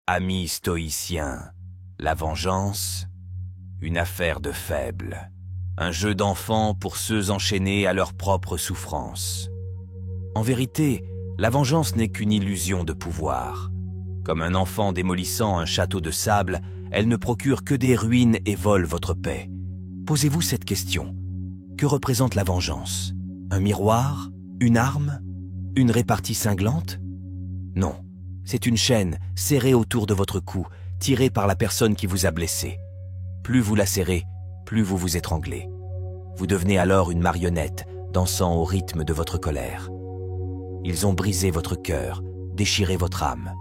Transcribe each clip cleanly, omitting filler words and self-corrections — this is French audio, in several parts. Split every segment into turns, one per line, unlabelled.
Amis stoïciens, la vengeance, une affaire de faibles, un jeu d'enfants pour ceux enchaînés à leur propre souffrance. En vérité, la vengeance n'est qu'une illusion de pouvoir. Comme un enfant démolissant un château de sable, elle ne procure que des ruines et vole votre paix. Posez-vous cette question. Que représente la vengeance? Un miroir? Une arme? Une répartie cinglante? Non, c'est une chaîne serrée autour de votre cou, tirée par la personne qui vous a blessé. Plus vous la serrez, plus vous vous étranglez. Vous devenez alors une marionnette, dansant au rythme de votre colère. Ils ont brisé votre cœur, déchiré votre âme.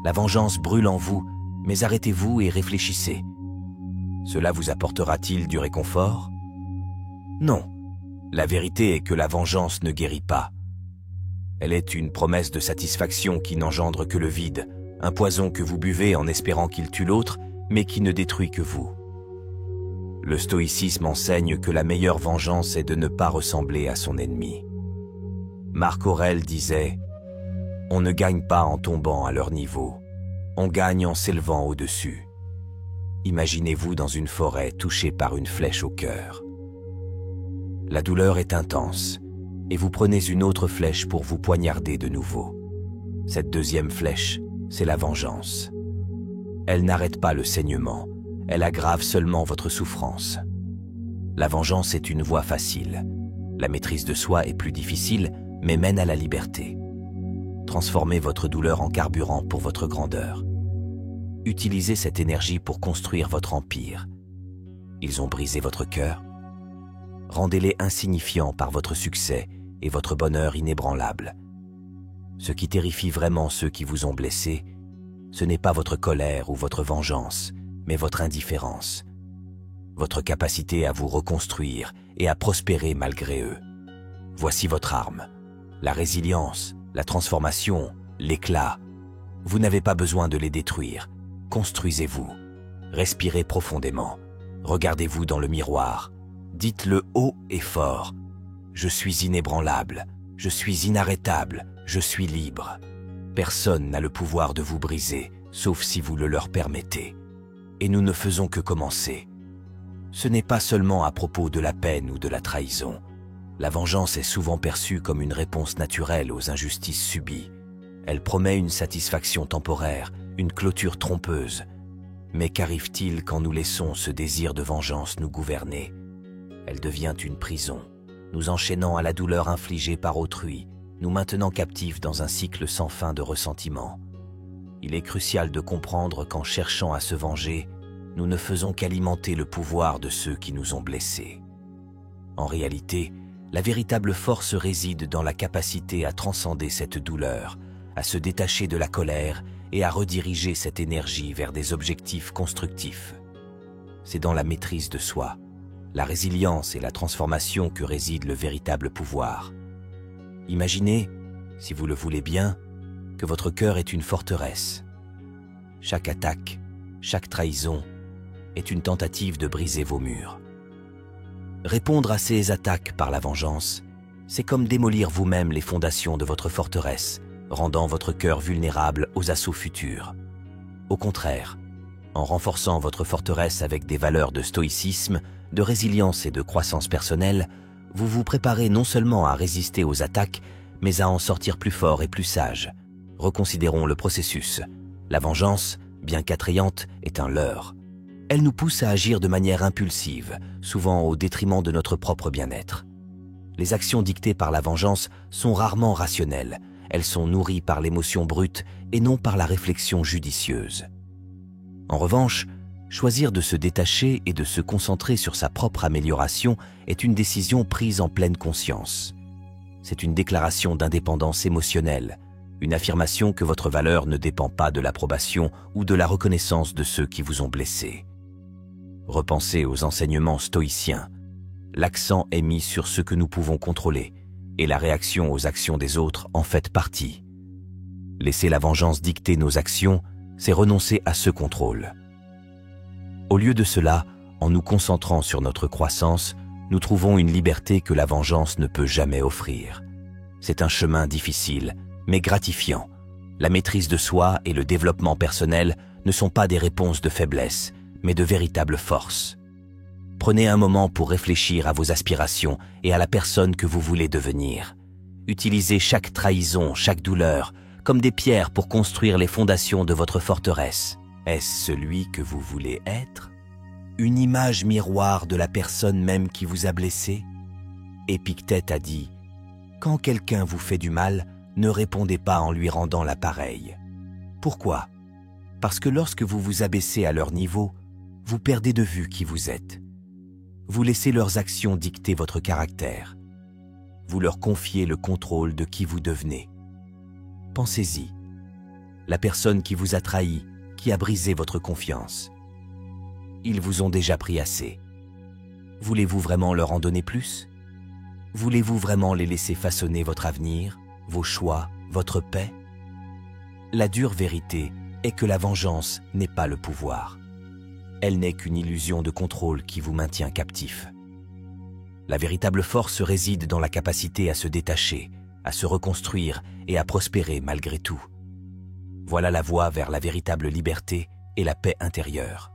La vengeance brûle en vous, mais arrêtez-vous et réfléchissez. Cela vous apportera-t-il du réconfort? Non. La vérité est que la vengeance ne guérit pas. Elle est une promesse de satisfaction qui n'engendre que le vide, un poison que vous buvez en espérant qu'il tue l'autre, mais qui ne détruit que vous. Le stoïcisme enseigne que la meilleure vengeance est de ne pas ressembler à son ennemi. Marc Aurèle disait « On ne gagne pas en tombant à leur niveau, on gagne en s'élevant au-dessus. » Imaginez-vous dans une forêt touchée par une flèche au cœur. La douleur est intense, et vous prenez une autre flèche pour vous poignarder de nouveau. Cette deuxième flèche, c'est la vengeance. Elle n'arrête pas le saignement, elle aggrave seulement votre souffrance. La vengeance est une voie facile. La maîtrise de soi est plus difficile, mais mène à la liberté. Transformez votre douleur en carburant pour votre grandeur. Utilisez cette énergie pour construire votre empire. Ils ont brisé votre cœur. Rendez-les insignifiants par votre succès et votre bonheur inébranlable. Ce qui terrifie vraiment ceux qui vous ont blessé, ce n'est pas votre colère ou votre vengeance, mais votre indifférence. Votre capacité à vous reconstruire et à prospérer malgré eux. Voici votre arme. La résilience, la transformation, l'éclat. Vous n'avez pas besoin de les détruire. Construisez-vous. Respirez profondément. Regardez-vous dans le miroir. Dites-le haut et fort. Je suis inébranlable. Je suis inarrêtable. Je suis libre. Personne n'a le pouvoir de vous briser, sauf si vous le leur permettez. Et nous ne faisons que commencer. Ce n'est pas seulement à propos de la peine ou de la trahison. La vengeance est souvent perçue comme une réponse naturelle aux injustices subies. Elle promet une satisfaction temporaire, une clôture trompeuse. Mais qu'arrive-t-il quand nous laissons ce désir de vengeance nous gouverner? Elle devient une prison, nous enchaînant à la douleur infligée par autrui, nous maintenant captifs dans un cycle sans fin de ressentiment. Il est crucial de comprendre qu'en cherchant à se venger, nous ne faisons qu'alimenter le pouvoir de ceux qui nous ont blessés. En réalité, la véritable force réside dans la capacité à transcender cette douleur, à se détacher de la colère et à rediriger cette énergie vers des objectifs constructifs. C'est dans la maîtrise de soi, la résilience et la transformation que réside le véritable pouvoir. Imaginez, si vous le voulez bien, que votre cœur est une forteresse. Chaque attaque, chaque trahison est une tentative de briser vos murs. Répondre à ces attaques par la vengeance, c'est comme démolir vous-même les fondations de votre forteresse, rendant votre cœur vulnérable aux assauts futurs. Au contraire, en renforçant votre forteresse avec des valeurs de stoïcisme, de résilience et de croissance personnelle, vous vous préparez non seulement à résister aux attaques, mais à en sortir plus fort et plus sage. Reconsidérons le processus. La vengeance, bien qu'attrayante, est un leurre. Elle nous pousse à agir de manière impulsive, souvent au détriment de notre propre bien-être. Les actions dictées par la vengeance sont rarement rationnelles. Elles sont nourries par l'émotion brute et non par la réflexion judicieuse. En revanche, choisir de se détacher et de se concentrer sur sa propre amélioration est une décision prise en pleine conscience. C'est une déclaration d'indépendance émotionnelle, une affirmation que votre valeur ne dépend pas de l'approbation ou de la reconnaissance de ceux qui vous ont blessé. Repensez aux enseignements stoïciens. L'accent est mis sur ce que nous pouvons contrôler, et la réaction aux actions des autres en fait partie. Laisser la vengeance dicter nos actions, c'est renoncer à ce contrôle. Au lieu de cela, en nous concentrant sur notre croissance, nous trouvons une liberté que la vengeance ne peut jamais offrir. C'est un chemin difficile, mais gratifiant. La maîtrise de soi et le développement personnel ne sont pas des réponses de faiblesse, mais de véritables forces. Prenez un moment pour réfléchir à vos aspirations et à la personne que vous voulez devenir. Utilisez chaque trahison, chaque douleur, comme des pierres pour construire les fondations de votre forteresse. Est-ce celui que vous voulez être? Une image miroir de la personne même qui vous a blessé? Épictète a dit « Quand quelqu'un vous fait du mal, ne répondez pas en lui rendant l'appareil. » Pourquoi? Parce que lorsque vous vous abaissez à leur niveau, vous perdez de vue qui vous êtes. Vous laissez leurs actions dicter votre caractère. Vous leur confiez le contrôle de qui vous devenez. Pensez-y. La personne qui vous a trahi, qui a brisé votre confiance. Ils vous ont déjà pris assez. Voulez-vous vraiment leur en donner plus? Voulez-vous vraiment les laisser façonner votre avenir, vos choix, votre paix? La dure vérité est que la vengeance n'est pas le pouvoir. Elle n'est qu'une illusion de contrôle qui vous maintient captif. La véritable force réside dans la capacité à se détacher, à se reconstruire et à prospérer malgré tout. Voilà la voie vers la véritable liberté et la paix intérieure.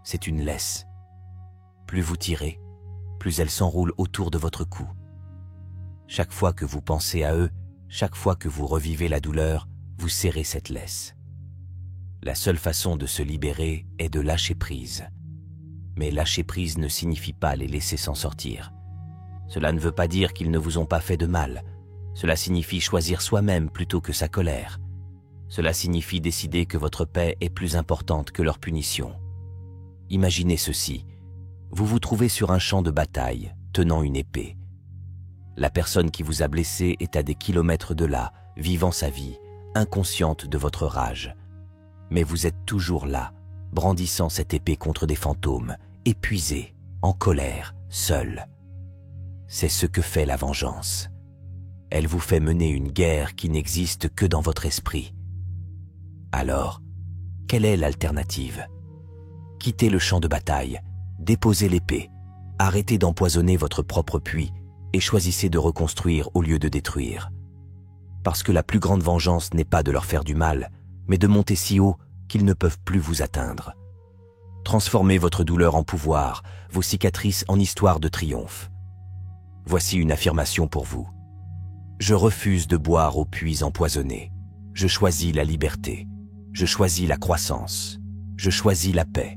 C'est une laisse. Plus vous tirez, plus elle s'enroule autour de votre cou. Chaque fois que vous pensez à eux, chaque fois que vous revivez la douleur, vous serrez cette laisse. La seule façon de se libérer est de lâcher prise. Mais lâcher prise ne signifie pas les laisser s'en sortir. Cela ne veut pas dire qu'ils ne vous ont pas fait de mal. Cela signifie choisir soi-même plutôt que sa colère. Cela signifie décider que votre paix est plus importante que leur punition. Imaginez ceci. Vous vous trouvez sur un champ de bataille, tenant une épée. La personne qui vous a blessé est à des kilomètres de là, vivant sa vie, inconsciente de votre rage. Mais vous êtes toujours là, brandissant cette épée contre des fantômes, épuisé, en colère, seul. C'est ce que fait la vengeance. Elle vous fait mener une guerre qui n'existe que dans votre esprit. Alors, quelle est l'alternative? Quittez le champ de bataille, déposez l'épée, arrêtez d'empoisonner votre propre puits et choisissez de reconstruire au lieu de détruire. Parce que la plus grande vengeance n'est pas de leur faire du mal, mais de monter si haut qu'ils ne peuvent plus vous atteindre. Transformez votre douleur en pouvoir, vos cicatrices en histoire de triomphe. Voici une affirmation pour vous. Je refuse de boire au puits empoisonné. Je choisis la liberté. Je choisis la croissance. Je choisis la paix.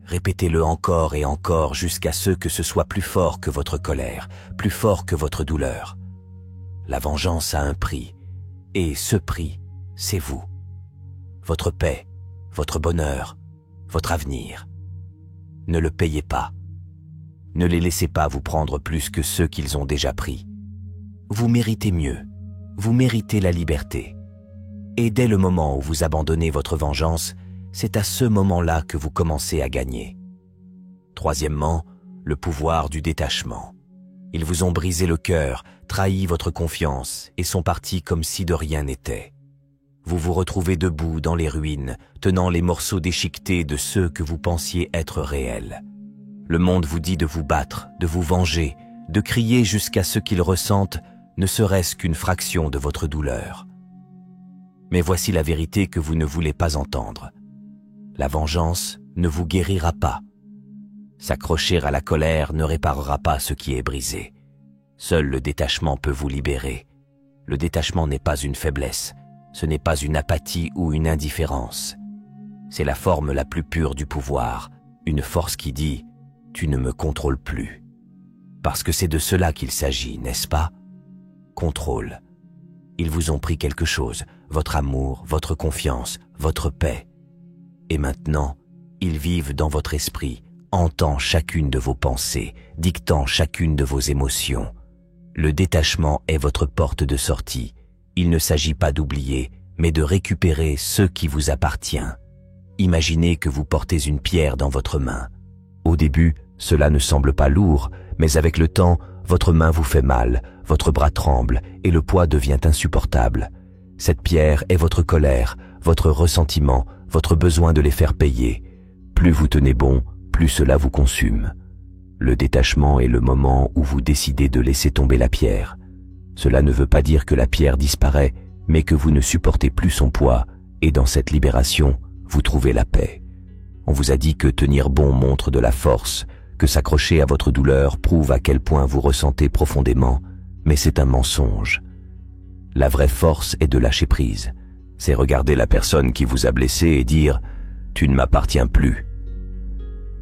Répétez-le encore et encore jusqu'à ce que ce soit plus fort que votre colère, plus fort que votre douleur. La vengeance a un prix, et ce prix, c'est vous. Votre paix, votre bonheur, votre avenir. Ne le payez pas. Ne les laissez pas vous prendre plus que ceux qu'ils ont déjà pris. Vous méritez mieux. Vous méritez la liberté. Et dès le moment où vous abandonnez votre vengeance, c'est à ce moment-là que vous commencez à gagner. Troisièmement, le pouvoir du détachement. Ils vous ont brisé le cœur, trahi votre confiance et sont partis comme si de rien n'était. Vous vous retrouvez debout dans les ruines, tenant les morceaux déchiquetés de ceux que vous pensiez être réels. Le monde vous dit de vous battre, de vous venger, de crier jusqu'à ce qu'ils ressentent ne serait-ce qu'une fraction de votre douleur. Mais voici la vérité que vous ne voulez pas entendre. La vengeance ne vous guérira pas. S'accrocher à la colère ne réparera pas ce qui est brisé. Seul le détachement peut vous libérer. Le détachement n'est pas une faiblesse, ce n'est pas une apathie ou une indifférence. C'est la forme la plus pure du pouvoir, une force qui dit « tu ne me contrôles plus ». Parce que c'est de cela qu'il s'agit, n'est-ce pas? Contrôle. Ils vous ont pris quelque chose, votre amour, votre confiance, votre paix. Et maintenant, ils vivent dans votre esprit, hantant chacune de vos pensées, dictant chacune de vos émotions. Le détachement est votre porte de sortie. Il ne s'agit pas d'oublier, mais de récupérer ce qui vous appartient. Imaginez que vous portez une pierre dans votre main. Au début, cela ne semble pas lourd, mais avec le temps, votre main vous fait mal, votre bras tremble et le poids devient insupportable. Cette pierre est votre colère, votre ressentiment, votre besoin de les faire payer. Plus vous tenez bon, plus cela vous consume. Le détachement est le moment où vous décidez de laisser tomber la pierre. Cela ne veut pas dire que la pierre disparaît, mais que vous ne supportez plus son poids, et dans cette libération, vous trouvez la paix. On vous a dit que tenir bon montre de la force, que s'accrocher à votre douleur prouve à quel point vous ressentez profondément, mais c'est un mensonge. La vraie force est de lâcher prise. C'est regarder la personne qui vous a blessé et dire « Tu ne m'appartiens plus ».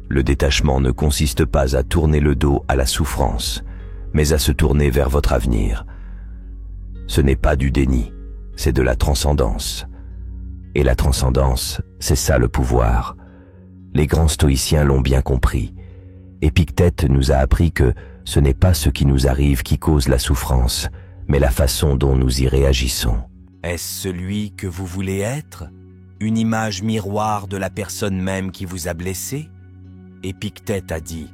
Le détachement ne consiste pas à tourner le dos à la souffrance, mais à se tourner vers votre avenir. Ce n'est pas du déni, c'est de la transcendance. Et la transcendance, c'est ça le pouvoir. Les grands stoïciens l'ont bien compris. Épictète nous a appris que ce n'est pas ce qui nous arrive qui cause la souffrance, mais la façon dont nous y réagissons. Est-ce celui que vous voulez être? Une image miroir de la personne même qui vous a blessé? Épictète a dit,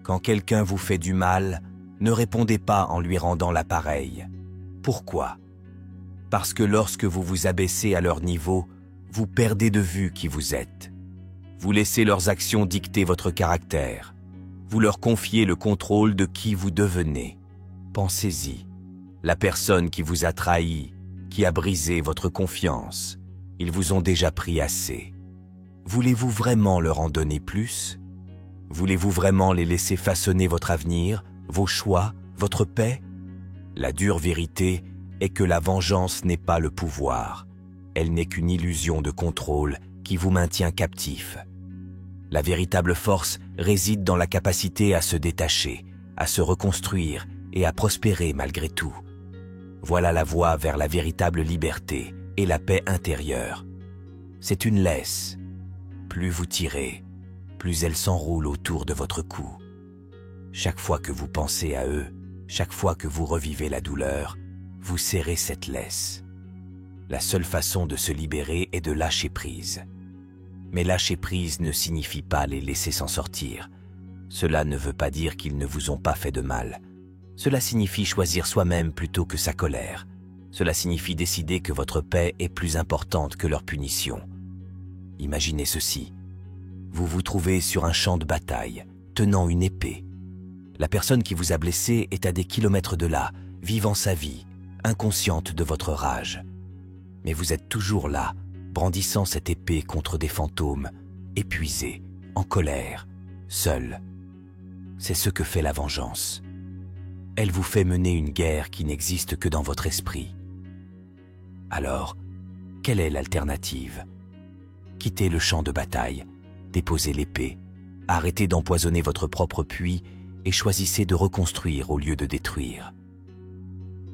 quand quelqu'un vous fait du mal, ne répondez pas en lui rendant l'appareil. Pourquoi? Parce que lorsque vous vous abaissez à leur niveau, vous perdez de vue qui vous êtes. Vous laissez leurs actions dicter votre caractère. Vous leur confiez le contrôle de qui vous devenez. Pensez-y. La personne qui vous a trahi, qui a brisé votre confiance, ils vous ont déjà pris assez. Voulez-vous vraiment leur en donner plus? Voulez-vous vraiment les laisser façonner votre avenir, vos choix, votre paix? La dure vérité est que la vengeance n'est pas le pouvoir. Elle n'est qu'une illusion de contrôle qui vous maintient captif. La véritable force réside dans la capacité à se détacher, à se reconstruire et à prospérer malgré tout. Voilà la voie vers la véritable liberté et la paix intérieure. C'est une laisse. Plus vous tirez, plus elle s'enroule autour de votre cou. Chaque fois que vous pensez à eux, chaque fois que vous revivez la douleur, vous serrez cette laisse. La seule façon de se libérer est de lâcher prise. Mais lâcher prise ne signifie pas les laisser s'en sortir. Cela ne veut pas dire qu'ils ne vous ont pas fait de mal. Cela signifie choisir soi-même plutôt que sa colère. Cela signifie décider que votre paix est plus importante que leur punition. Imaginez ceci. Vous vous trouvez sur un champ de bataille, tenant une épée. La personne qui vous a blessé est à des kilomètres de là, vivant sa vie, inconsciente de votre rage. Mais vous êtes toujours là, brandissant cette épée contre des fantômes, épuisé, en colère, seul. C'est ce que fait la vengeance. Elle vous fait mener une guerre qui n'existe que dans votre esprit. Alors, quelle est l'alternative? Quittez le champ de bataille, déposez l'épée, arrêtez d'empoisonner votre propre puits et choisissez de reconstruire au lieu de détruire.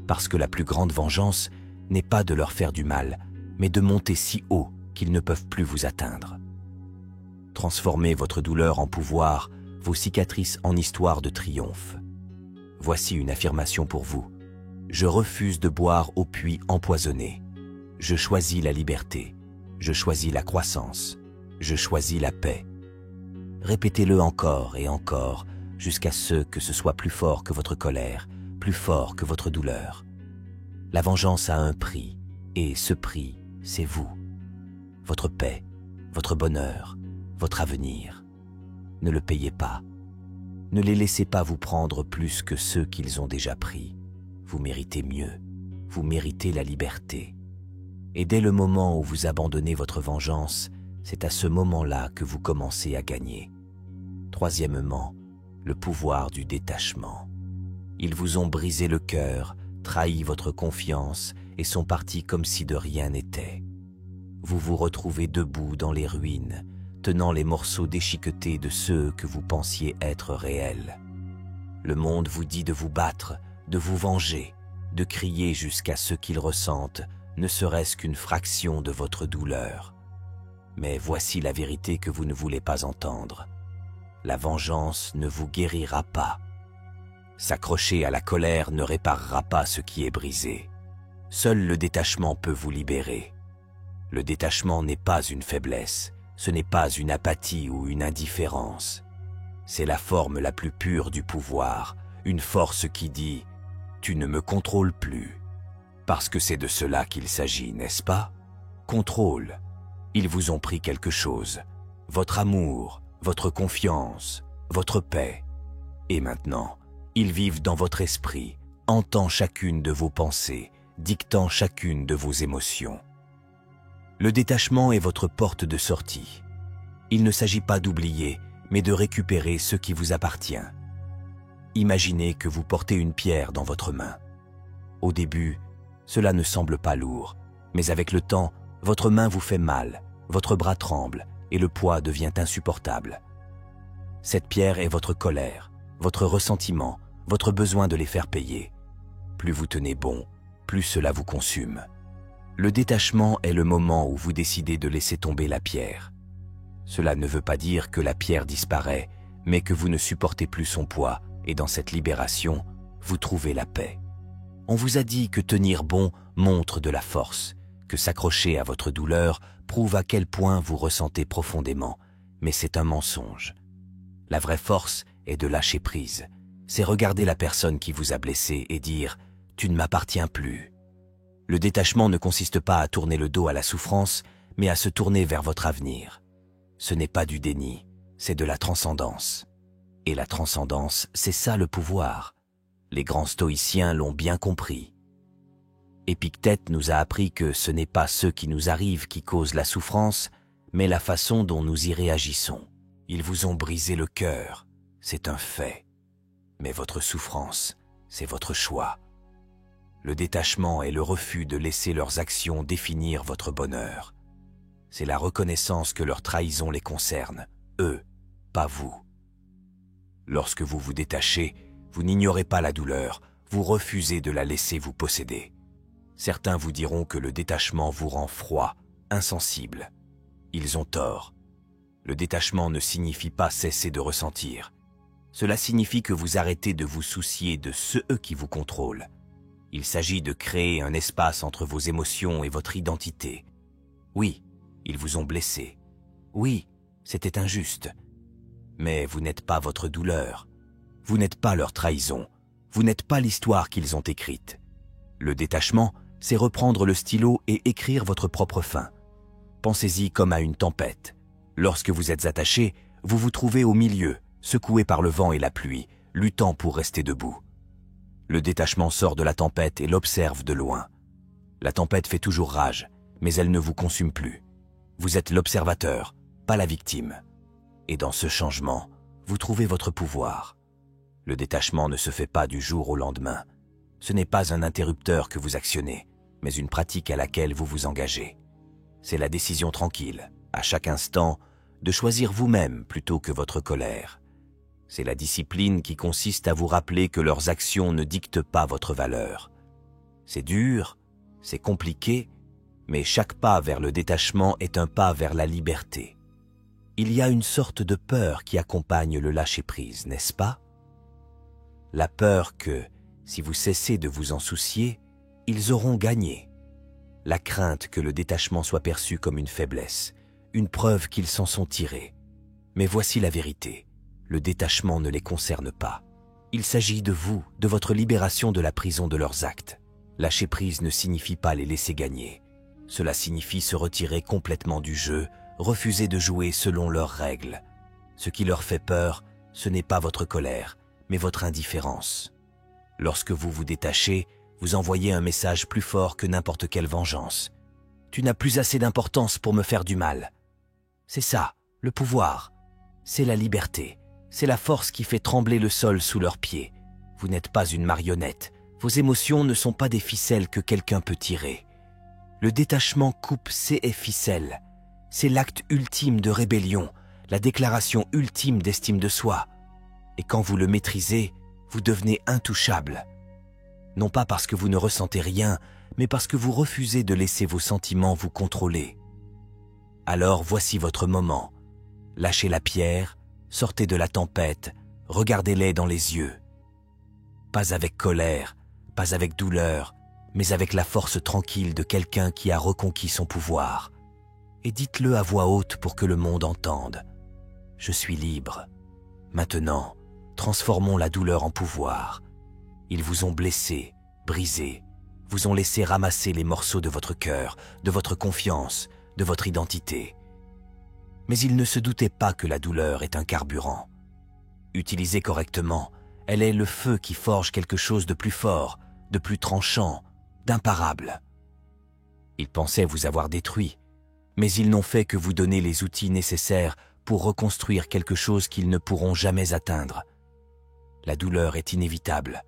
Parce que la plus grande vengeance n'est pas de leur faire du mal, mais de monter si haut qu'ils ne peuvent plus vous atteindre. Transformez votre douleur en pouvoir, vos cicatrices en histoire de triomphe. Voici une affirmation pour vous. Je refuse de boire au puits empoisonné. Je choisis la liberté. Je choisis la croissance. Je choisis la paix. Répétez-le encore et encore, jusqu'à ce que ce soit plus fort que votre colère, plus fort que votre douleur. La vengeance a un prix, et ce prix, c'est vous. Votre paix, votre bonheur, votre avenir. Ne le payez pas. Ne les laissez pas vous prendre plus que ceux qu'ils ont déjà pris. Vous méritez mieux. Vous méritez la liberté. Et dès le moment où vous abandonnez votre vengeance, c'est à ce moment-là que vous commencez à gagner. Troisièmement, le pouvoir du détachement. Ils vous ont brisé le cœur, trahi votre confiance et sont partis comme si de rien n'était. Vous vous retrouvez debout dans les ruines, tenant les morceaux déchiquetés de ceux que vous pensiez être réels. Le monde vous dit de vous battre, de vous venger, de crier jusqu'à ce qu'ils ressentent, ne serait-ce qu'une fraction de votre douleur. Mais voici la vérité que vous ne voulez pas entendre. La vengeance ne vous guérira pas. S'accrocher à la colère ne réparera pas ce qui est brisé. Seul le détachement peut vous libérer. Le détachement n'est pas une faiblesse, ce n'est pas une apathie ou une indifférence. C'est la forme la plus pure du pouvoir, une force qui dit « Tu ne me contrôles plus ». Parce que c'est de cela qu'il s'agit, n'est-ce pas? Contrôle. Ils vous ont pris quelque chose. Votre amour, votre confiance, votre paix. Et maintenant, ils vivent dans votre esprit, hantant chacune de vos pensées, dictant chacune de vos émotions. Le détachement est votre porte de sortie. Il ne s'agit pas d'oublier, mais de récupérer ce qui vous appartient. Imaginez que vous portez une pierre dans votre main. Au début, cela ne semble pas lourd, mais avec le temps, votre main vous fait mal, votre bras tremble et le poids devient insupportable. Cette pierre est votre colère, votre ressentiment, votre besoin de les faire payer. Plus vous tenez bon, plus cela vous consume. Le détachement est le moment où vous décidez de laisser tomber la pierre. Cela ne veut pas dire que la pierre disparaît, mais que vous ne supportez plus son poids et dans cette libération, vous trouvez la paix. On vous a dit que tenir bon montre de la force, que s'accrocher à votre douleur prouve à quel point vous ressentez profondément, mais c'est un mensonge. La vraie force est de lâcher prise. C'est regarder la personne qui vous a blessé et dire « tu ne m'appartiens plus ». Le détachement ne consiste pas à tourner le dos à la souffrance, mais à se tourner vers votre avenir. Ce n'est pas du déni, c'est de la transcendance. Et la transcendance, c'est ça le pouvoir. Les grands stoïciens l'ont bien compris. Épictète nous a appris que ce n'est pas ce qui nous arrive qui cause la souffrance, mais la façon dont nous y réagissons. Ils vous ont brisé le cœur, c'est un fait. Mais votre souffrance, c'est votre choix. Le détachement est le refus de laisser leurs actions définir votre bonheur. C'est la reconnaissance que leur trahison les concerne, eux, pas vous. Lorsque vous vous détachez, vous n'ignorez pas la douleur, vous refusez de la laisser vous posséder. Certains vous diront que le détachement vous rend froid, insensible. Ils ont tort. Le détachement ne signifie pas cesser de ressentir. Cela signifie que vous arrêtez de vous soucier de ceux qui vous contrôlent. Il s'agit de créer un espace entre vos émotions et votre identité. Oui, ils vous ont blessé. Oui, c'était injuste. Mais vous n'êtes pas votre douleur. Vous n'êtes pas leur trahison. Vous n'êtes pas l'histoire qu'ils ont écrite. Le détachement, c'est reprendre le stylo et écrire votre propre fin. Pensez-y comme à une tempête. Lorsque vous êtes attaché, vous vous trouvez au milieu, secoué par le vent et la pluie, luttant pour rester debout. Le détachement sort de la tempête et l'observe de loin. La tempête fait toujours rage, mais elle ne vous consume plus. Vous êtes l'observateur, pas la victime. Et dans ce changement, vous trouvez votre pouvoir. Le détachement ne se fait pas du jour au lendemain. Ce n'est pas un interrupteur que vous actionnez, mais une pratique à laquelle vous vous engagez. C'est la décision tranquille, à chaque instant, de choisir vous-même plutôt que votre colère. C'est la discipline qui consiste à vous rappeler que leurs actions ne dictent pas votre valeur. C'est dur, c'est compliqué, mais chaque pas vers le détachement est un pas vers la liberté. Il y a une sorte de peur qui accompagne le lâcher-prise, n'est-ce pas? La peur que, si vous cessez de vous en soucier, ils auront gagné. La crainte que le détachement soit perçu comme une faiblesse, une preuve qu'ils s'en sont tirés. Mais voici la vérité, le détachement ne les concerne pas. Il s'agit de vous, de votre libération de la prison de leurs actes. Lâcher prise ne signifie pas les laisser gagner. Cela signifie se retirer complètement du jeu, refuser de jouer selon leurs règles. Ce qui leur fait peur, ce n'est pas votre colère, mais votre indifférence. Lorsque vous vous détachez, vous envoyez un message plus fort que n'importe quelle vengeance. Tu n'as plus assez d'importance pour me faire du mal. C'est ça, le pouvoir. C'est la liberté. C'est la force qui fait trembler le sol sous leurs pieds. Vous n'êtes pas une marionnette. Vos émotions ne sont pas des ficelles que quelqu'un peut tirer. Le détachement coupe ces ficelles. C'est l'acte ultime de rébellion, la déclaration ultime d'estime de soi. Et quand vous le maîtrisez, vous devenez intouchable. Non pas parce que vous ne ressentez rien, mais parce que vous refusez de laisser vos sentiments vous contrôler. Alors voici votre moment. Lâchez la pierre, sortez de la tempête, regardez-les dans les yeux. Pas avec colère, pas avec douleur, mais avec la force tranquille de quelqu'un qui a reconquis son pouvoir. Et dites-le à voix haute pour que le monde entende. Je suis libre. Maintenant, transformons la douleur en pouvoir. Ils vous ont blessé, brisé, vous ont laissé ramasser les morceaux de votre cœur, de votre confiance, de votre identité. Mais ils ne se doutaient pas que la douleur est un carburant. Utilisée correctement, elle est le feu qui forge quelque chose de plus fort, de plus tranchant, d'imparables. Ils pensaient vous avoir détruit, mais ils n'ont fait que vous donner les outils nécessaires pour reconstruire quelque chose qu'ils ne pourront jamais atteindre. La douleur est inévitable.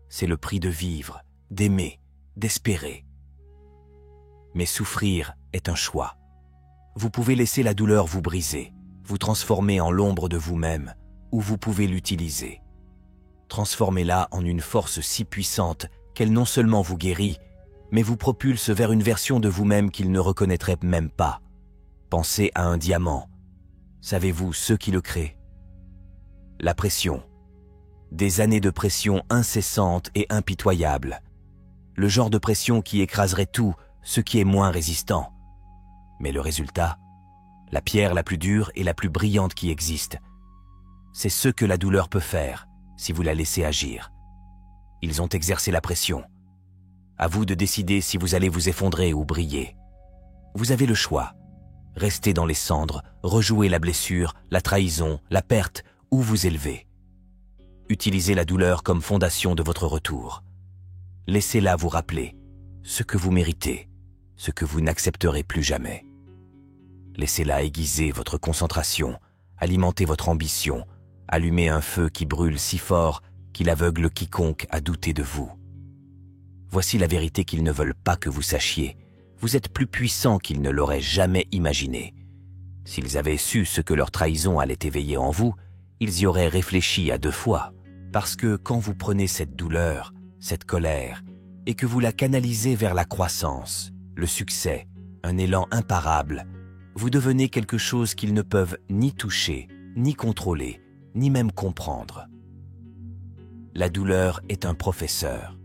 C'est le prix de vivre, d'aimer, d'espérer. Mais souffrir est un choix. Vous pouvez laisser la douleur vous briser, vous transformer en l'ombre de vous-même, ou vous pouvez l'utiliser. Transformez-la en une force si puissante qu'elle non seulement vous guérit, mais vous propulse vers une version de vous-même qu'il ne reconnaîtrait même pas. Pensez à un diamant. Savez-vous ce qui le crée? La pression. Des années de pression incessante et impitoyable. Le genre de pression qui écraserait tout ce qui est moins résistant. Mais le résultat, la pierre la plus dure et la plus brillante qui existe, c'est ce que la douleur peut faire si vous la laissez agir. Ils ont exercé la pression. À vous de décider si vous allez vous effondrer ou briller. Vous avez le choix. Rester dans les cendres, rejouer la blessure, la trahison, la perte ou vous élever. Utilisez la douleur comme fondation de votre retour. Laissez-la vous rappeler ce que vous méritez, ce que vous n'accepterez plus jamais. Laissez-la aiguiser votre concentration, alimenter votre ambition, allumer un feu qui brûle si fort qu'il aveugle quiconque à douter de vous. Voici la vérité qu'ils ne veulent pas que vous sachiez. Vous êtes plus puissant qu'ils ne l'auraient jamais imaginé. S'ils avaient su ce que leur trahison allait éveiller en vous, ils y auraient réfléchi à 2 fois. Parce que quand vous prenez cette douleur, cette colère, et que vous la canalisez vers la croissance, le succès, un élan imparable, vous devenez quelque chose qu'ils ne peuvent ni toucher, ni contrôler, ni même comprendre. La douleur est un professeur.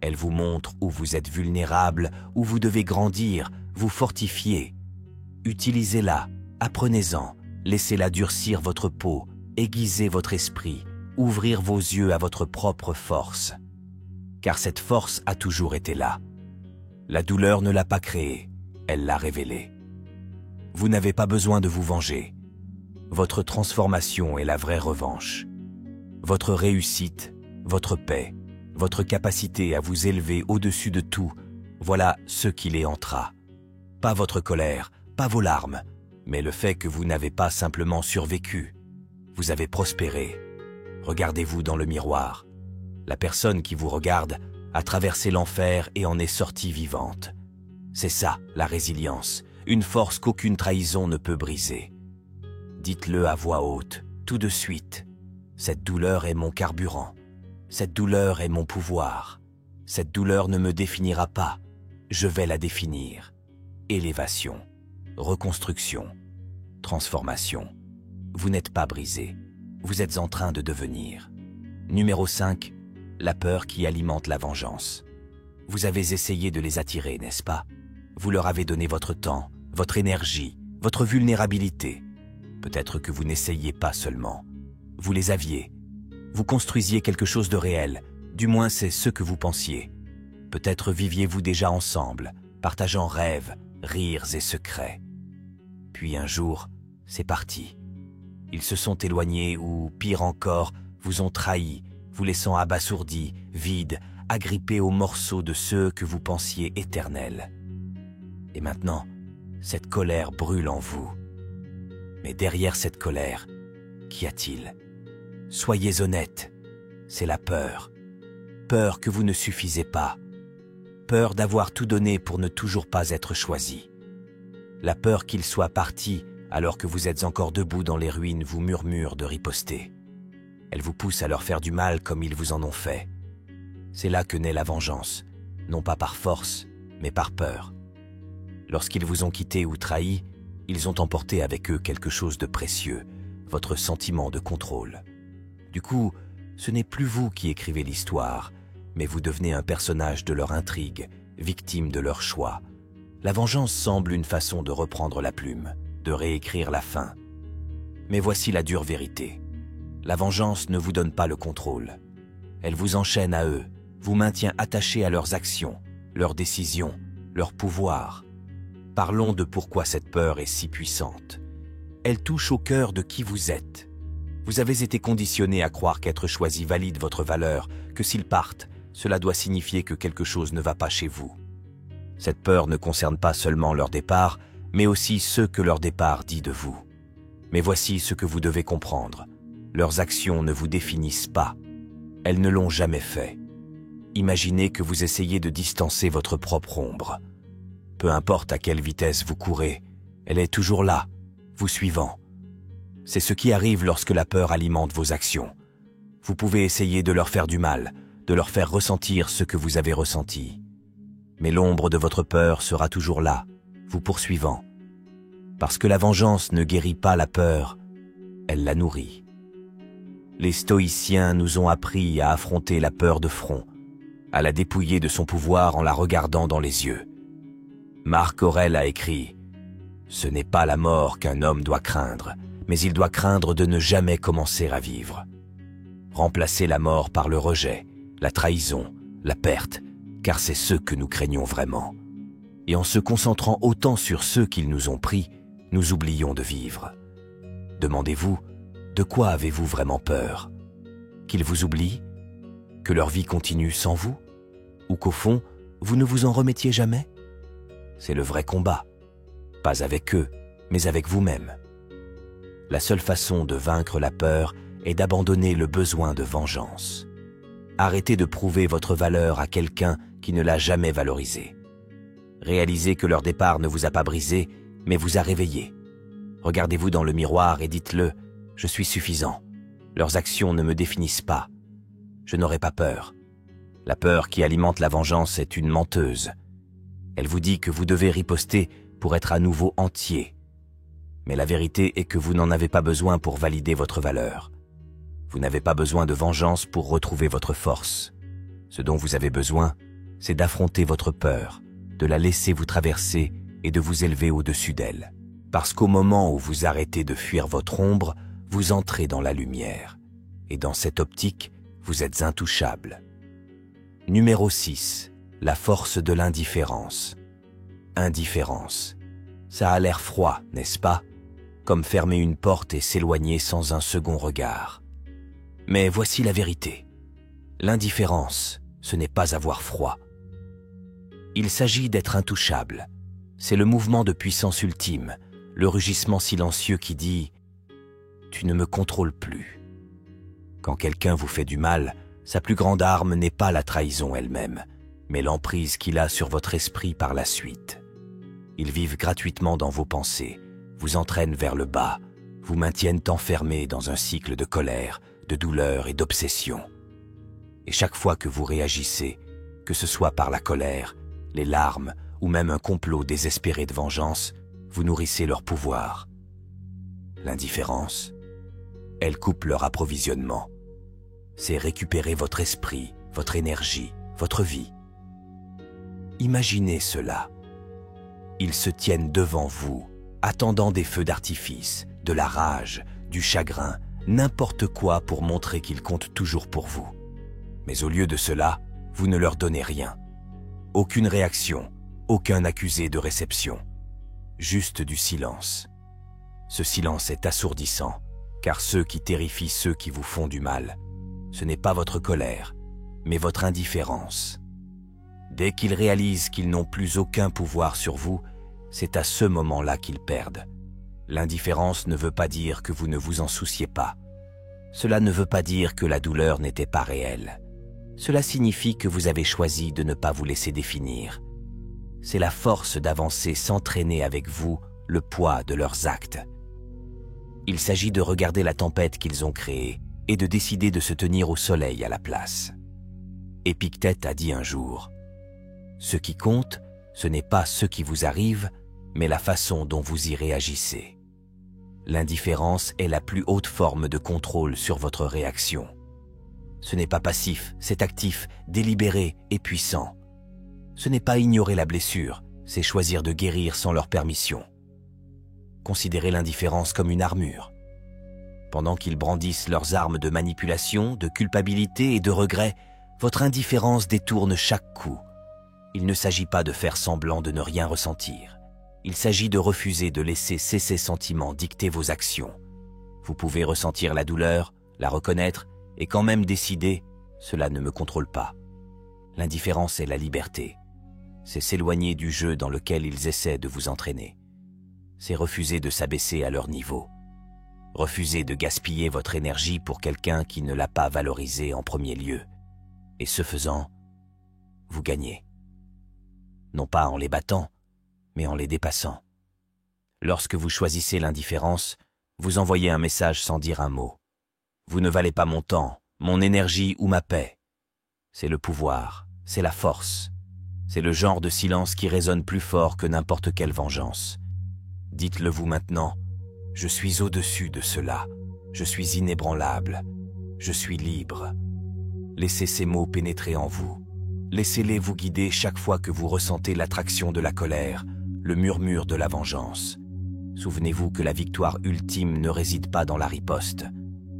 Elle vous montre où vous êtes vulnérable, où vous devez grandir, vous fortifier. Utilisez-la, apprenez-en, laissez-la durcir votre peau, aiguiser votre esprit, ouvrir vos yeux à votre propre force. Car cette force a toujours été là. La douleur ne l'a pas créée, elle l'a révélée. Vous n'avez pas besoin de vous venger. Votre transformation est la vraie revanche. Votre réussite, votre paix, votre capacité à vous élever au-dessus de tout, voilà ce qui les hantera. Pas votre colère, pas vos larmes, mais le fait que vous n'avez pas simplement survécu. Vous avez prospéré. Regardez-vous dans le miroir. La personne qui vous regarde a traversé l'enfer et en est sortie vivante. C'est ça, la résilience, une force qu'aucune trahison ne peut briser. Dites-le à voix haute, tout de suite. Cette douleur est mon carburant. Cette douleur est mon pouvoir. Cette douleur ne me définira pas. Je vais la définir. Élévation, reconstruction, transformation. Vous n'êtes pas brisé. Vous êtes en train de devenir. Numéro 5, la peur qui alimente la vengeance. Vous avez essayé de les attirer, n'est-ce pas? Vous leur avez donné votre temps, votre énergie, votre vulnérabilité. Peut-être que vous n'essayiez pas seulement. Vous les aviez. Vous construisiez quelque chose de réel, du moins c'est ce que vous pensiez. Peut-être viviez-vous déjà ensemble, partageant rêves, rires et secrets. Puis un jour, c'est parti. Ils se sont éloignés ou, pire encore, vous ont trahi, vous laissant abasourdis, vides, agrippés aux morceaux de ceux que vous pensiez éternels. Et maintenant, cette colère brûle en vous. Mais derrière cette colère, qu'y a-t-il? Soyez honnête, c'est la peur. Peur que vous ne suffisez pas. Peur d'avoir tout donné pour ne toujours pas être choisi. La peur qu'ils soient partis alors que vous êtes encore debout dans les ruines vous murmure de riposter. Elle vous pousse à leur faire du mal comme ils vous en ont fait. C'est là que naît la vengeance, non pas par force, mais par peur. Lorsqu'ils vous ont quitté ou trahi, ils ont emporté avec eux quelque chose de précieux, votre sentiment de contrôle. Du coup, ce n'est plus vous qui écrivez l'histoire, mais vous devenez un personnage de leur intrigue, victime de leur choix. La vengeance semble une façon de reprendre la plume, de réécrire la fin. Mais voici la dure vérité. La vengeance ne vous donne pas le contrôle. Elle vous enchaîne à eux, vous maintient attaché à leurs actions, leurs décisions, leur pouvoir. Parlons de pourquoi cette peur est si puissante. Elle touche au cœur de qui vous êtes. Vous avez été conditionné à croire qu'être choisi valide votre valeur, que s'ils partent, cela doit signifier que quelque chose ne va pas chez vous. Cette peur ne concerne pas seulement leur départ, mais aussi ce que leur départ dit de vous. Mais voici ce que vous devez comprendre. Leurs actions ne vous définissent pas. Elles ne l'ont jamais fait. Imaginez que vous essayez de distancer votre propre ombre. Peu importe à quelle vitesse vous courez, elle est toujours là, vous suivant. C'est ce qui arrive lorsque la peur alimente vos actions. Vous pouvez essayer de leur faire du mal, de leur faire ressentir ce que vous avez ressenti. Mais l'ombre de votre peur sera toujours là, vous poursuivant. Parce que la vengeance ne guérit pas la peur, elle la nourrit. Les stoïciens nous ont appris à affronter la peur de front, à la dépouiller de son pouvoir en la regardant dans les yeux. Marc Aurèle a écrit « Ce n'est pas la mort qu'un homme doit craindre, mais il doit craindre de ne jamais commencer à vivre. » Remplacez la mort par le rejet, la trahison, la perte, car c'est ce que nous craignons vraiment. Et en se concentrant autant sur ceux qu'ils nous ont pris, nous oublions de vivre. Demandez-vous, de quoi avez-vous vraiment peur? Qu'ils vous oublient? Que leur vie continue sans vous? Ou qu'au fond, vous ne vous en remettiez jamais? C'est le vrai combat. Pas avec eux, mais avec vous-même. La seule façon de vaincre la peur est d'abandonner le besoin de vengeance. Arrêtez de prouver votre valeur à quelqu'un qui ne l'a jamais valorisée. Réalisez que leur départ ne vous a pas brisé, mais vous a réveillé. Regardez-vous dans le miroir et dites-le, « Je suis suffisant. Leurs actions ne me définissent pas. Je n'aurai pas peur. » La peur qui alimente la vengeance est une menteuse. Elle vous dit que vous devez riposter pour être à nouveau entier. Mais la vérité est que vous n'en avez pas besoin pour valider votre valeur. Vous n'avez pas besoin de vengeance pour retrouver votre force. Ce dont vous avez besoin, c'est d'affronter votre peur, de la laisser vous traverser et de vous élever au-dessus d'elle. Parce qu'au moment où vous arrêtez de fuir votre ombre, vous entrez dans la lumière. Et dans cette optique, vous êtes intouchable. Numéro 6. La force de l'indifférence. Indifférence. Ça a l'air froid, n'est-ce pas? Comme fermer une porte et s'éloigner sans un second regard. Mais voici la vérité. L'indifférence, ce n'est pas avoir froid. Il s'agit d'être intouchable. C'est le mouvement de puissance ultime, le rugissement silencieux qui dit « Tu ne me contrôles plus ». Quand quelqu'un vous fait du mal, sa plus grande arme n'est pas la trahison elle-même, mais l'emprise qu'il a sur votre esprit par la suite. Ils vivent gratuitement dans vos pensées, vous entraînent vers le bas, vous maintiennent enfermés dans un cycle de colère, de douleur et d'obsession. Et chaque fois que vous réagissez, que ce soit par la colère, les larmes ou même un complot désespéré de vengeance, vous nourrissez leur pouvoir. L'indifférence, elle coupe leur approvisionnement. C'est récupérer votre esprit, votre énergie, votre vie. Imaginez cela. Ils se tiennent devant vous, attendant des feux d'artifice, de la rage, du chagrin, n'importe quoi pour montrer qu'ils comptent toujours pour vous. Mais au lieu de cela, vous ne leur donnez rien. Aucune réaction, aucun accusé de réception. Juste du silence. Ce silence est assourdissant, car ceux qui terrifient ceux qui vous font du mal, ce n'est pas votre colère, mais votre indifférence. Dès qu'ils réalisent qu'ils n'ont plus aucun pouvoir sur vous, c'est à ce moment-là qu'ils perdent. L'indifférence ne veut pas dire que vous ne vous en souciez pas. Cela ne veut pas dire que la douleur n'était pas réelle. Cela signifie que vous avez choisi de ne pas vous laisser définir. C'est la force d'avancer sans traîner avec vous le poids de leurs actes. Il s'agit de regarder la tempête qu'ils ont créée et de décider de se tenir au soleil à la place. Épictète a dit un jour « Ce qui compte, ce n'est pas ce qui vous arrive, mais la façon dont vous y réagissez. » L'indifférence est la plus haute forme de contrôle sur votre réaction. Ce n'est pas passif, c'est actif, délibéré et puissant. Ce n'est pas ignorer la blessure, c'est choisir de guérir sans leur permission. Considérez l'indifférence comme une armure. Pendant qu'ils brandissent leurs armes de manipulation, de culpabilité et de regret, votre indifférence détourne chaque coup. Il ne s'agit pas de faire semblant de ne rien ressentir. Il s'agit de refuser de laisser ces sentiments dicter vos actions. Vous pouvez ressentir la douleur, la reconnaître et quand même décider « cela ne me contrôle pas ». L'indifférence est la liberté. C'est s'éloigner du jeu dans lequel ils essaient de vous entraîner. C'est refuser de s'abaisser à leur niveau. Refuser de gaspiller votre énergie pour quelqu'un qui ne l'a pas valorisée en premier lieu. Et ce faisant, vous gagnez. Non pas en les battant, mais en les dépassant. Lorsque vous choisissez l'indifférence, vous envoyez un message sans dire un mot. Vous ne valez pas mon temps, mon énergie ou ma paix. C'est le pouvoir, c'est la force. C'est le genre de silence qui résonne plus fort que n'importe quelle vengeance. Dites-le vous maintenant, je suis au-dessus de cela, je suis inébranlable, je suis libre. Laissez ces mots pénétrer en vous. Laissez-les vous guider chaque fois que vous ressentez l'attraction de la colère, le murmure de la vengeance. Souvenez-vous que la victoire ultime ne réside pas dans la riposte.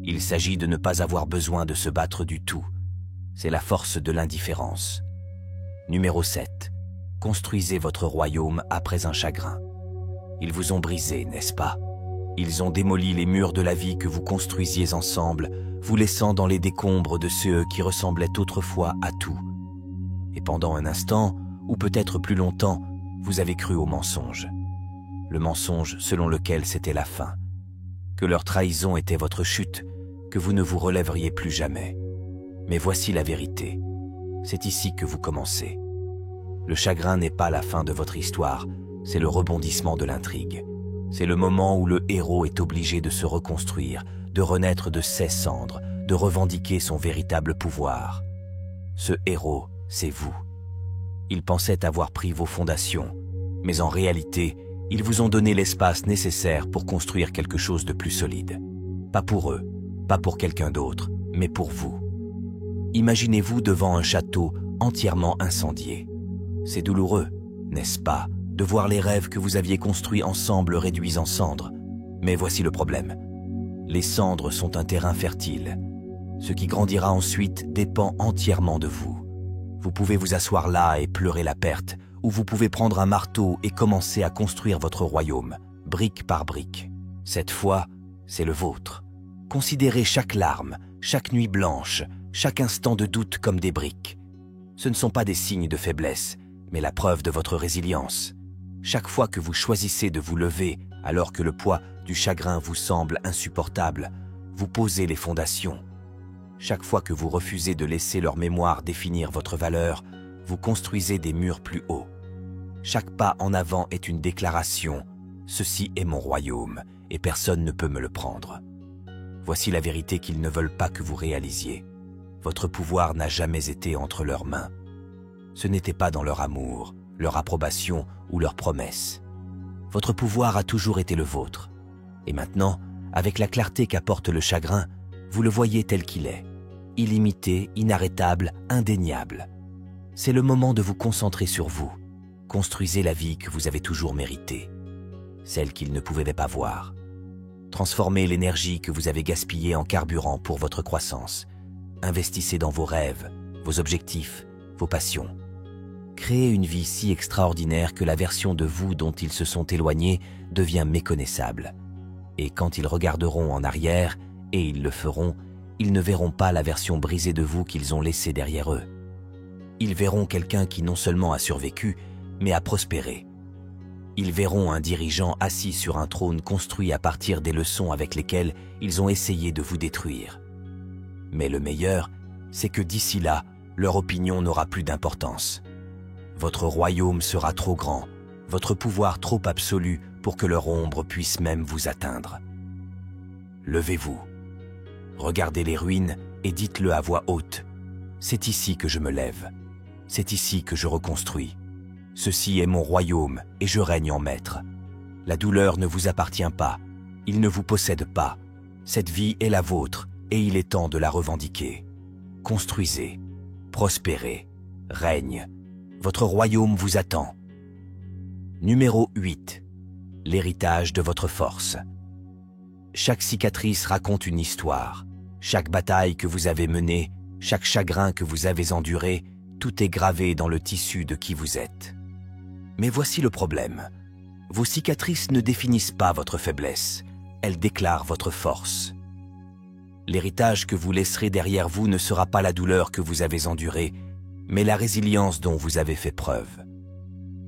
Il s'agit de ne pas avoir besoin de se battre du tout. C'est la force de l'indifférence. Numéro 7. Construisez votre royaume après un chagrin. Ils vous ont brisé, n'est-ce pas? Ils ont démoli les murs de la vie que vous construisiez ensemble, vous laissant dans les décombres de ceux qui ressemblaient autrefois à tout. Et pendant un instant, ou peut-être plus longtemps, vous avez cru au mensonge. Le mensonge selon lequel c'était la fin. Que leur trahison était votre chute, que vous ne vous relèveriez plus jamais. Mais voici la vérité. C'est ici que vous commencez. Le chagrin n'est pas la fin de votre histoire, c'est le rebondissement de l'intrigue. C'est le moment où le héros est obligé de se reconstruire, de renaître de ses cendres, de revendiquer son véritable pouvoir. Ce héros, c'est vous. Ils pensaient avoir pris vos fondations, mais en réalité, ils vous ont donné l'espace nécessaire pour construire quelque chose de plus solide. Pas pour eux, pas pour quelqu'un d'autre, mais pour vous. Imaginez-vous devant un château entièrement incendié. C'est douloureux, n'est-ce pas, de voir les rêves que vous aviez construits ensemble réduits en cendres. Mais voici le problème. Les cendres sont un terrain fertile. Ce qui grandira ensuite dépend entièrement de vous. Vous pouvez vous asseoir là et pleurer la perte, ou vous pouvez prendre un marteau et commencer à construire votre royaume, brique par brique. Cette fois, c'est le vôtre. Considérez chaque larme, chaque nuit blanche, chaque instant de doute comme des briques. Ce ne sont pas des signes de faiblesse, mais la preuve de votre résilience. Chaque fois que vous choisissez de vous lever, alors que le poids du chagrin vous semble insupportable, vous posez les fondations. Chaque fois que vous refusez de laisser leur mémoire définir votre valeur, vous construisez des murs plus hauts. Chaque pas en avant est une déclaration. Ceci est mon royaume, et personne ne peut me le prendre. Voici la vérité qu'ils ne veulent pas que vous réalisiez. Votre pouvoir n'a jamais été entre leurs mains. Ce n'était pas dans leur amour, leur approbation ou leurs promesses. Votre pouvoir a toujours été le vôtre. Et maintenant, avec la clarté qu'apporte le chagrin, vous le voyez tel qu'il est. Illimité, inarrêtable, indéniable. C'est le moment de vous concentrer sur vous. Construisez la vie que vous avez toujours méritée. Celle qu'ils ne pouvaient pas voir. Transformez l'énergie que vous avez gaspillée en carburant pour votre croissance. Investissez dans vos rêves, vos objectifs, vos passions. Créez une vie si extraordinaire que la version de vous dont ils se sont éloignés devient méconnaissable. Et quand ils regarderont en arrière, et ils le feront, ils ne verront pas la version brisée de vous qu'ils ont laissée derrière eux. Ils verront quelqu'un qui non seulement a survécu, mais a prospéré. Ils verront un dirigeant assis sur un trône construit à partir des leçons avec lesquelles ils ont essayé de vous détruire. Mais le meilleur, c'est que d'ici là, leur opinion n'aura plus d'importance. Votre royaume sera trop grand, votre pouvoir trop absolu pour que leur ombre puisse même vous atteindre. Levez-vous, regardez les ruines et dites-le à voix haute. C'est ici que je me lève, c'est ici que je reconstruis. Ceci est mon royaume et je règne en maître. La douleur ne vous appartient pas, il ne vous possède pas. Cette vie est la vôtre et il est temps de la revendiquer. Construisez, prospérez, règne. Votre royaume vous attend. Numéro 8. L'héritage de votre force. Chaque cicatrice raconte une histoire. Chaque bataille que vous avez menée, chaque chagrin que vous avez enduré, tout est gravé dans le tissu de qui vous êtes. Mais voici le problème. Vos cicatrices ne définissent pas votre faiblesse, elles déclarent votre force. L'héritage que vous laisserez derrière vous ne sera pas la douleur que vous avez endurée, mais la résilience dont vous avez fait preuve.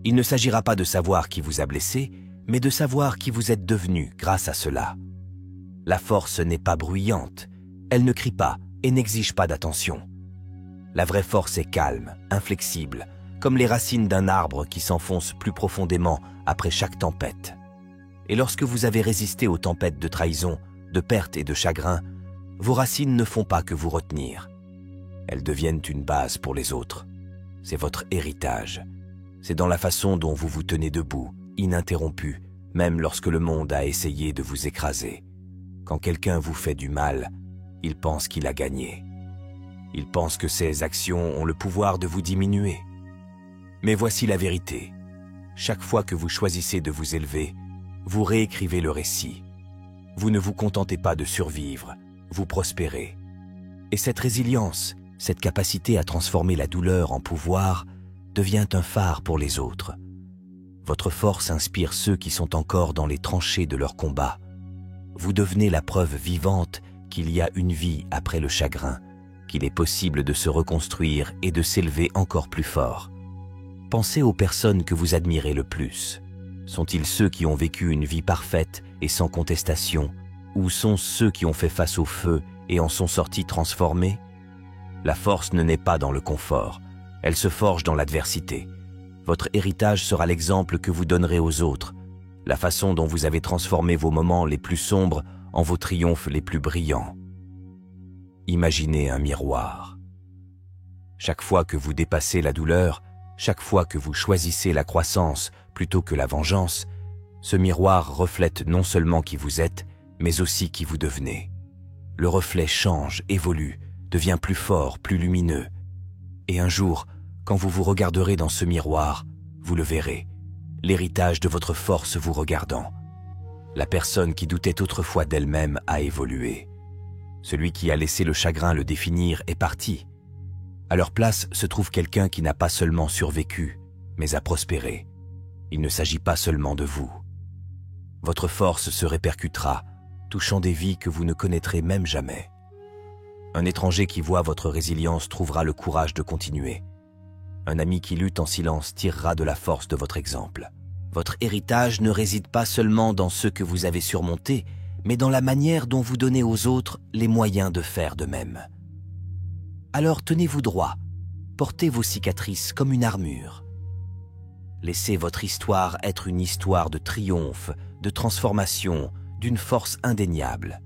Il ne s'agira pas de savoir qui vous a blessé, mais de savoir qui vous êtes devenu grâce à cela. La force n'est pas bruyante, elle ne crie pas et n'exige pas d'attention. La vraie force est calme, inflexible, comme les racines d'un arbre qui s'enfoncent plus profondément après chaque tempête. Et lorsque vous avez résisté aux tempêtes de trahison, de perte et de chagrin, vos racines ne font pas que vous retenir. Elles deviennent une base pour les autres. C'est votre héritage. C'est dans la façon dont vous vous tenez debout, ininterrompu, même lorsque le monde a essayé de vous écraser. Quand quelqu'un vous fait du mal, il pense qu'il a gagné. Il pense que ses actions ont le pouvoir de vous diminuer. Mais voici la vérité. Chaque fois que vous choisissez de vous élever, vous réécrivez le récit. Vous ne vous contentez pas de survivre, vous prospérez. Et cette résilience, cette capacité à transformer la douleur en pouvoir, devient un phare pour les autres. Votre force inspire ceux qui sont encore dans les tranchées de leur combat. Vous devenez la preuve vivante qu'il y a une vie après le chagrin, qu'il est possible de se reconstruire et de s'élever encore plus fort. Pensez aux personnes que vous admirez le plus. Sont-ils ceux qui ont vécu une vie parfaite et sans contestation, ou sont ceux qui ont fait face au feu et en sont sortis transformés? La force ne naît pas dans le confort, elle se forge dans l'adversité. Votre héritage sera l'exemple que vous donnerez aux autres, la façon dont vous avez transformé vos moments les plus sombres en vos triomphes les plus brillants. Imaginez un miroir. Chaque fois que vous dépassez la douleur, chaque fois que vous choisissez la croissance plutôt que la vengeance, ce miroir reflète non seulement qui vous êtes, mais aussi qui vous devenez. Le reflet change, évolue, devient plus fort, plus lumineux. Et un jour, quand vous vous regarderez dans ce miroir, vous le verrez, l'héritage de votre force vous regardant. La personne qui doutait autrefois d'elle-même a évolué. Celui qui a laissé le chagrin le définir est parti. À leur place se trouve quelqu'un qui n'a pas seulement survécu, mais a prospéré. Il ne s'agit pas seulement de vous. Votre force se répercutera, touchant des vies que vous ne connaîtrez même jamais. Un étranger qui voit votre résilience trouvera le courage de continuer. Un ami qui lutte en silence tirera de la force de votre exemple. Votre héritage ne réside pas seulement dans ce que vous avez surmonté, mais dans la manière dont vous donnez aux autres les moyens de faire de même. Alors tenez-vous droit, portez vos cicatrices comme une armure. Laissez votre histoire être une histoire de triomphe, de transformation, d'une force indéniable.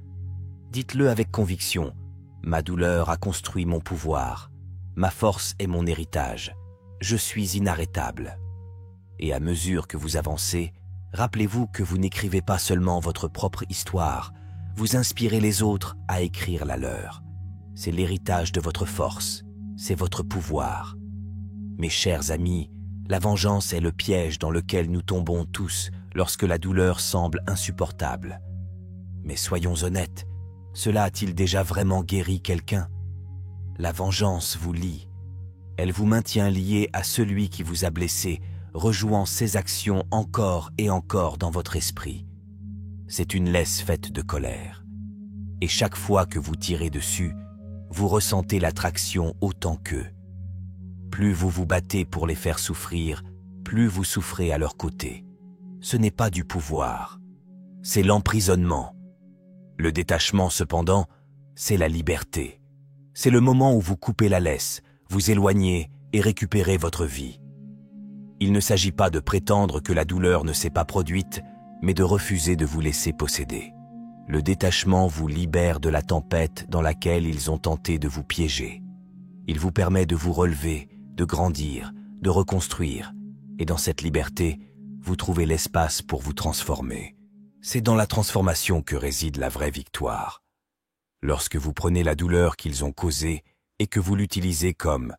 Dites-le avec conviction, ma douleur a construit mon pouvoir, ma force est mon héritage, je suis inarrêtable. Et à mesure que vous avancez, rappelez-vous que vous n'écrivez pas seulement votre propre histoire, vous inspirez les autres à écrire la leur. C'est l'héritage de votre force, c'est votre pouvoir. Mes chers amis, la vengeance est le piège dans lequel nous tombons tous lorsque la douleur semble insupportable. Mais soyons honnêtes, cela a-t-il déjà vraiment guéri quelqu'un? La vengeance vous lie. Elle vous maintient lié à celui qui vous a blessé, rejouant ses actions encore et encore dans votre esprit. C'est une laisse faite de colère. Et chaque fois que vous tirez dessus, vous ressentez l'attraction autant qu'eux. Plus vous vous battez pour les faire souffrir, plus vous souffrez à leur côté. Ce n'est pas du pouvoir, c'est l'emprisonnement. Le détachement, cependant, c'est la liberté. C'est le moment où vous coupez la laisse, vous éloignez et récupérez votre vie. Il ne s'agit pas de prétendre que la douleur ne s'est pas produite, mais de refuser de vous laisser posséder. Le détachement vous libère de la tempête dans laquelle ils ont tenté de vous piéger. Il vous permet de vous relever, de grandir, de reconstruire. Et dans cette liberté, vous trouvez l'espace pour vous transformer. C'est dans la transformation que réside la vraie victoire. Lorsque vous prenez la douleur qu'ils ont causée et que vous l'utilisez comme